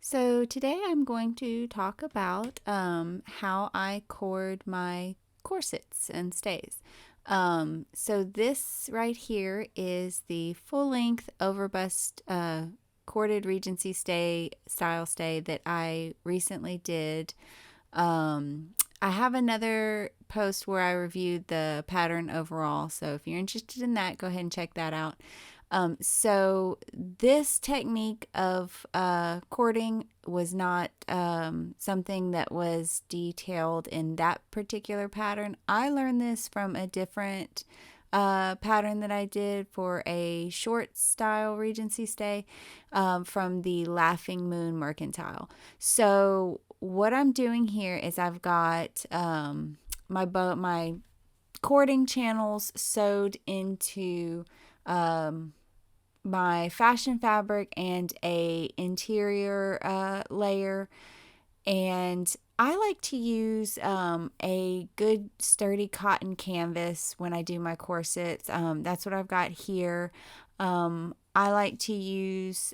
So today I'm going to talk about how I cord my corsets and stays. So this right here is the full length overbust corded Regency stay style stay that I recently did. I have another post where I reviewed the pattern overall. So if you're interested in that, go ahead and check that out. So this technique of cording was not something that was detailed in that particular pattern. I learned this from a different pattern that I did for a short style Regency stay from the Laughing Moon Mercantile. So what I'm doing here is I've got my cording channels sewed into my fashion fabric and a interior layer, and I like to use a good sturdy cotton canvas when I do my corsets. That's what I've got here. I like to use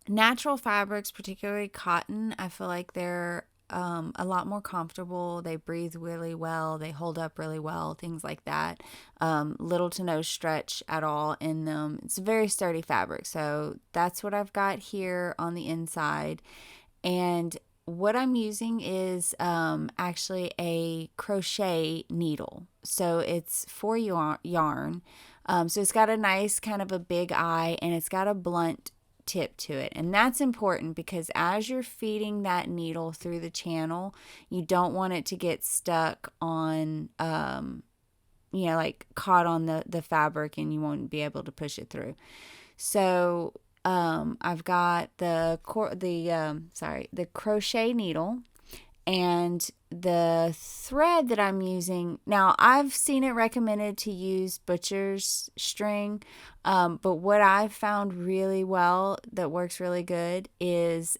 natural fabrics, particularly cotton. I feel like they're a lot more comfortable. They breathe really well. They hold up really well, things like that. Little to no stretch at all in them. It's a very sturdy fabric. So that's what I've got here on the inside. And what I'm using is actually a crochet needle. So it's for yarn. So it's got a nice kind of a big eye, and it's got a blunt tip to it. And that's important because as you're feeding that needle through the channel, you don't want it to get stuck on like caught on the fabric, and you won't be able to push it through. So I've got the crochet needle, and the thread that I'm using now, I've seen it recommended to use butcher's string, but what I've found really well that works really good is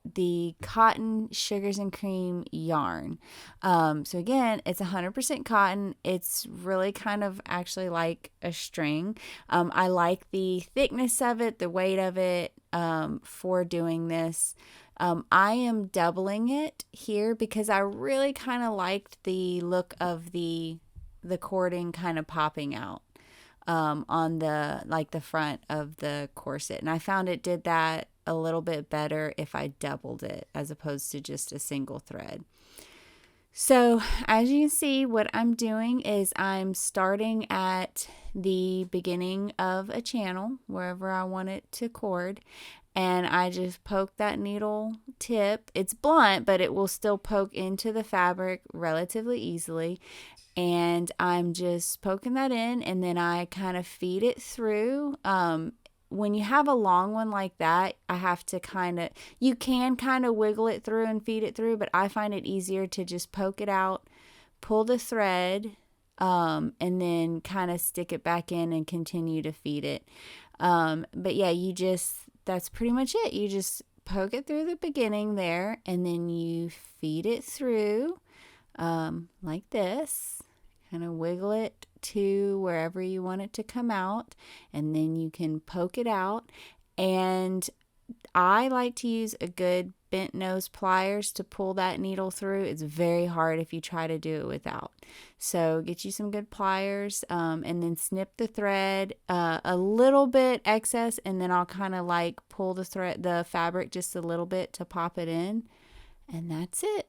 the cotton sugars and cream yarn. So again, it's 100% cotton. It's really kind of actually like a string. I like the thickness of it, the weight of it for doing this. I am doubling it here because I really kind of liked the look of the cording kind of popping out on the front of the corset, and I found it did that a little bit better if I doubled it as opposed to just a single thread. So as you can see, what I'm doing is I'm starting at the beginning of a channel wherever I want it to cord, and I just poke that needle tip. It's blunt, but it will still poke into the fabric relatively easily. And I'm just poking that in, and then I kind of feed it through. When you have a long one like that, you can kind of wiggle it through and feed it through, but I find it easier to just poke it out, pull the thread, and then kind of stick it back in and continue to feed it. But yeah, that's pretty much it. You just poke it through the beginning there, and then you feed it through like this. Kind of wiggle it to wherever you want it to come out, and then you can poke it out. And I like to use a good bent nose pliers to pull that needle through. It's very hard if you try to do it without. So get you some good pliers, and then snip the thread a little bit excess, and then I'll kind of like pull the fabric just a little bit to pop it in, and that's it.